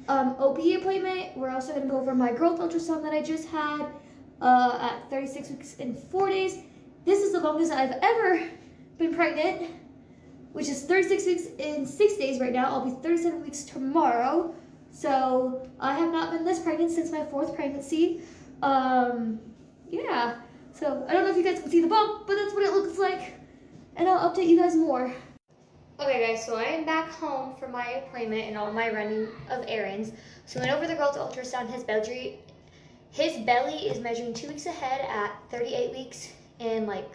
OB appointment. We're also going to go over my growth ultrasound that I just had at 36 weeks and 4 days. This is the longest I've ever been pregnant, which is 36 weeks and 6 days right now. I'll be 37 weeks tomorrow. So I have not been this pregnant since my 4th pregnancy. Yeah. So I don't know if you guys can see the bump, but that's what it looks like. And I'll update you guys more. Okay guys, so I am back home from my appointment and all my running of errands. So I went over the girl's ultrasound. His belly is measuring 2 weeks ahead at 38 weeks in like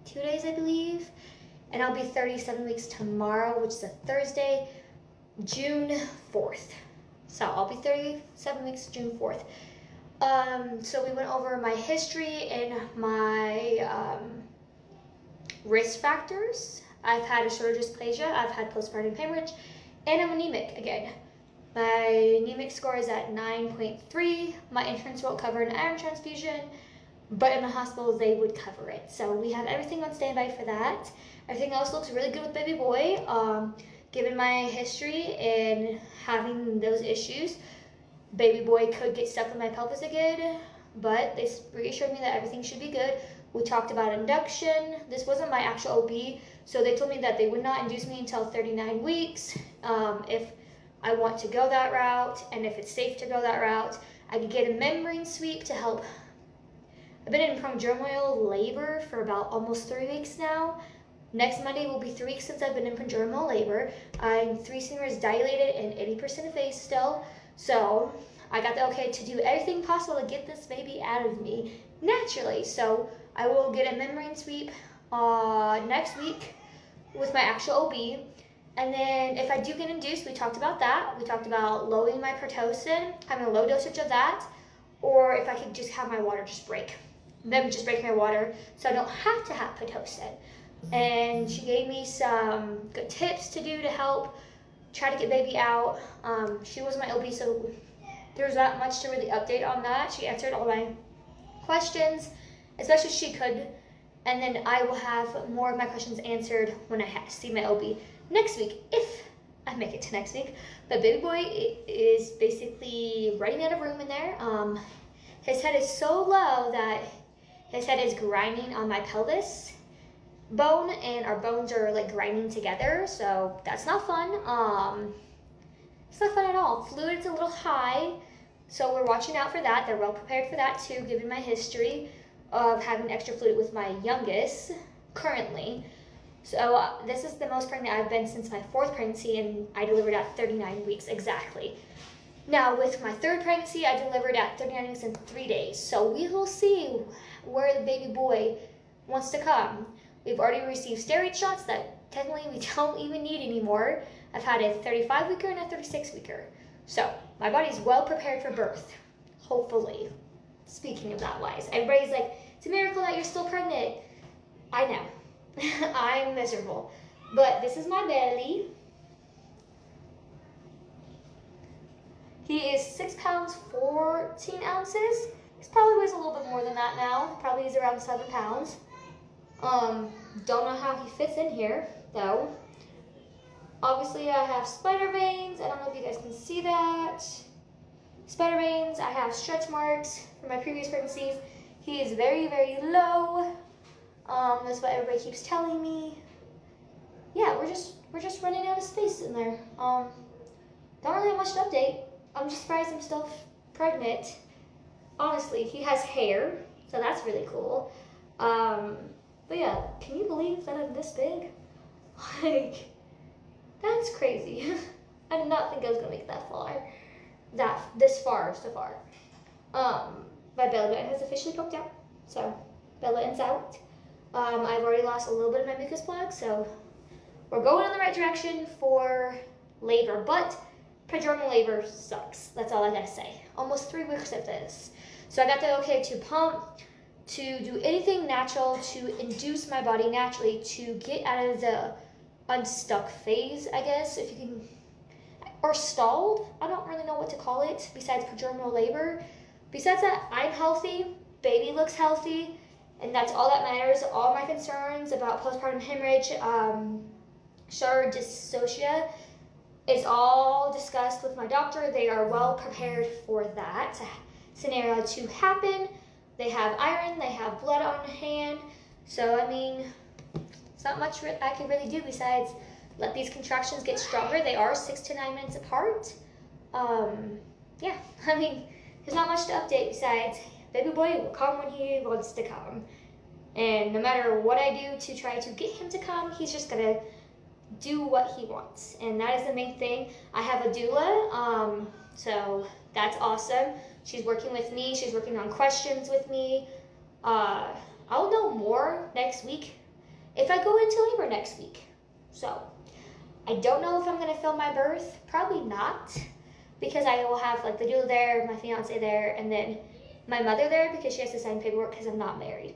2 days, I believe. And I'll be 37 weeks tomorrow, which is a Thursday, June 4th. So I'll be 37 weeks June 4th. So we went over my history and my risk factors. I've had a shoulder dysplasia, I've had postpartum hemorrhage, and I'm anemic again. My anemic score is at 9.3. My insurance won't cover an iron transfusion, but in the hospitals they would cover it. So we have everything on standby for that. Everything else looks really good with baby boy. Given my history and having those issues, baby boy could get stuck in my pelvis again, but they reassured me that everything should be good. We talked about induction. This wasn't my actual OB, so they told me that they would not induce me until 39 weeks. If I want to go that route, and if it's safe to go that route, I could get a membrane sweep to help. I've been in prodromal labor for about almost 3 weeks now. Next Monday will be 3 weeks since I've been in prodromal labor. I'm 3 centimeters dilated and 80% effaced still. So I got the okay to do everything possible to get this baby out of me naturally. So I will get a membrane sweep next week with my actual OB. And then if I do get induced, we talked about that. We talked about lowering my Pitocin, having a low dosage of that, or if I could just have my water just break. Them just break my water so I don't have to have Pitocin. And she gave me some good tips to do to help try to get baby out. She was my OB, so there's not much to really update on that. She answered all my questions as best as she could, and then I will have more of my questions answered when I see my OB next week, if I make it to next week. But baby boy is basically running out of room in there. His head is so low that his head is grinding on my pelvis bone, and our bones are like grinding together, so that's not fun. It's not fun at all. Fluid's a little high, so we're watching out for that. They're well prepared for that too, given my history of having extra fluid with my youngest currently. So this is the most pregnant I've been since my 4th pregnancy, and I delivered at 39 weeks exactly. Now with my 3rd pregnancy, I delivered at 39 weeks and 3 days. So we will see where the baby boy wants to come. We've already received steroid shots that technically we don't even need anymore. I've had a 35-weeker and a 36-weeker. So my body's well prepared for birth, hopefully. Speaking of that wise, everybody's like, it's a miracle that you're still pregnant. I know. I'm miserable. But this is my belly. He is 6 pounds, 14 ounces. He probably weighs a little bit more than that now. Probably is around 7 pounds. Don't know how he fits in here, though. Obviously, I have spider veins. I don't know if you guys can see that. Spider veins. I have stretch marks from my previous pregnancies. He is very, very low. That's what everybody keeps telling me. Yeah, we're just running out of space in there. Don't really have much to update. I'm just surprised I'm still pregnant. Honestly, he has hair, so that's really cool. But yeah, can you believe that I'm this big? Like, that's crazy. I did not think I was gonna make it that far. This far so far. My belly button has officially poked out, so belly button's out. I've already lost a little bit of my mucus plug, so we're going in the right direction for labor, but prodromal labor sucks. That's all I gotta say. Almost 3 weeks of this. So I got the okay to pump, to do anything natural to induce my body naturally to get out of the unstuck phase, I guess, if you can, or stalled. I don't really know what to call it besides prodromal labor. Besides that, I'm healthy, baby looks healthy, and that's all that matters. All my concerns about postpartum hemorrhage, shoulder dystocia, It's all discussed with my doctor. They are well prepared for that scenario to happen. They have iron, they have blood on hand. So, I mean, it's not much I can really do besides let these contractions get stronger. They are 6 to 9 minutes apart. Yeah, I mean, there's not much to update besides baby boy will come when he wants to come. And no matter what I do to try to get him to come, he's just gonna do what he wants. And that is the main thing. I have a doula, so that's awesome. She's working with me. She's working on questions with me. I'll know more next week if I go into labor next week. So I don't know if I'm gonna film my birth. Probably not, because I will have like the doula there, my fiance there, and then my mother there because she has to sign paperwork because I'm not married.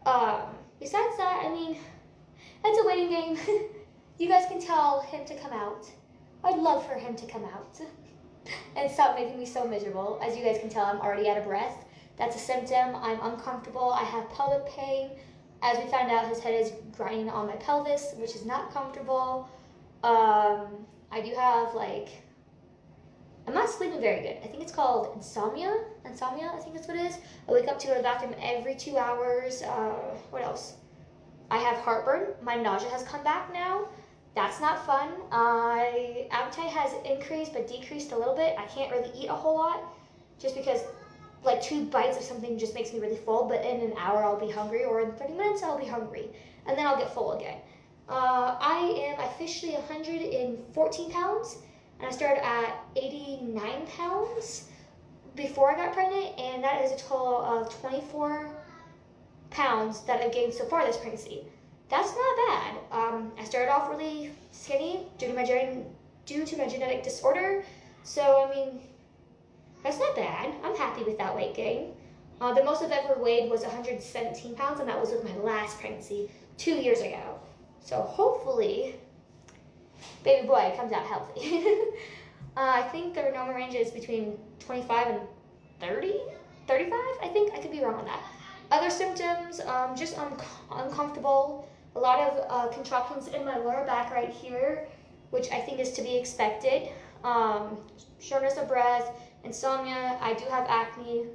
Besides that, I mean, it's a waiting game. You guys can tell him to come out. I'd love for him to come out and stop making me so miserable. As you guys can tell, I'm already out of breath. That's a symptom. I'm uncomfortable. I have pelvic pain. As we found out, his head is grinding on my pelvis, which is not comfortable. I do have I'm not sleeping very good. I think it's called insomnia. Insomnia, I think that's what it is. I wake up to go to the bathroom every 2 hours. What else? I have heartburn. My nausea has come back now. That's not fun. Appetite has increased but decreased a little bit. I can't really eat a whole lot just because 2 bites of something just makes me really full, but in an hour I'll be hungry, or in 30 minutes I'll be hungry, and then I'll get full again. I am officially 114 pounds, and I started at 89 pounds before I got pregnant, and that is a total of 24 pounds that I've gained so far this pregnancy. That's not bad. I started off really skinny due to my genetic disorder, so I mean, that's not bad. I'm happy with that weight gain. The most I've ever weighed was 117 pounds, and that was with my last pregnancy 2 years ago. So hopefully, baby boy comes out healthy. I think their normal range is between 25 and 30, 35, I think. I could be wrong on that. Other symptoms, just uncomfortable. A lot of contractions in my lower back right here, which I think is to be expected. Shortness of breath, insomnia. I do have acne.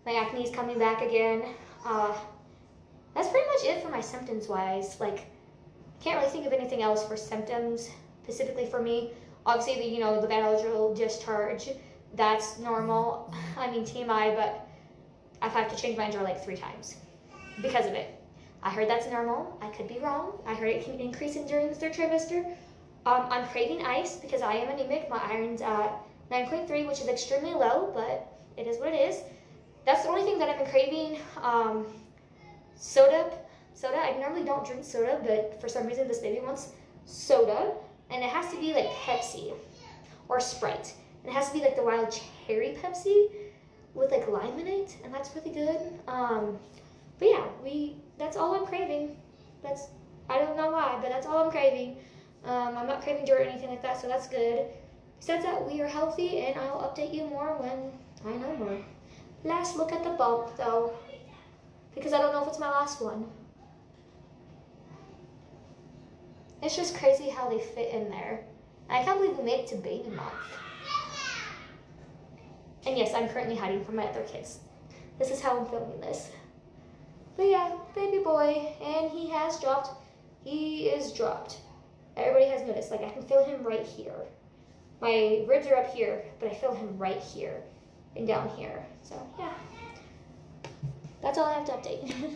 My acne is coming back again. That's pretty much it for my symptoms wise. Can't really think of anything else for symptoms specifically for me. Obviously, the vaginal discharge, that's normal. I mean, TMI, but I've had to change my underwear 3 times because of it. I heard that's normal. I could be wrong. I heard it can increase during the 3rd trimester. I'm craving ice because I am anemic. My iron's at 9.3, which is extremely low, but it is what it is. That's the only thing that I've been craving. Soda. I normally don't drink soda, but for some reason this baby wants soda, and it has to be Pepsi or Sprite. And it has to be the wild cherry Pepsi with lime in it, and that's really good. But yeah, that's all I'm craving. I don't know why, but that's all I'm craving. I'm not craving dirt or anything like that, so that's good. Besides that, we are healthy, and I'll update you more when I know more. Last look at the bump, though, because I don't know if it's my last one. It's just crazy how they fit in there. And I can't believe we made it to baby month. And yes, I'm currently hiding from my other kids. This is how I'm filming this. But yeah, baby boy, and he has dropped. He is dropped. Everybody has noticed. I can feel him right here. My ribs are up here, but I feel him right here and down here. So yeah, that's all I have to update.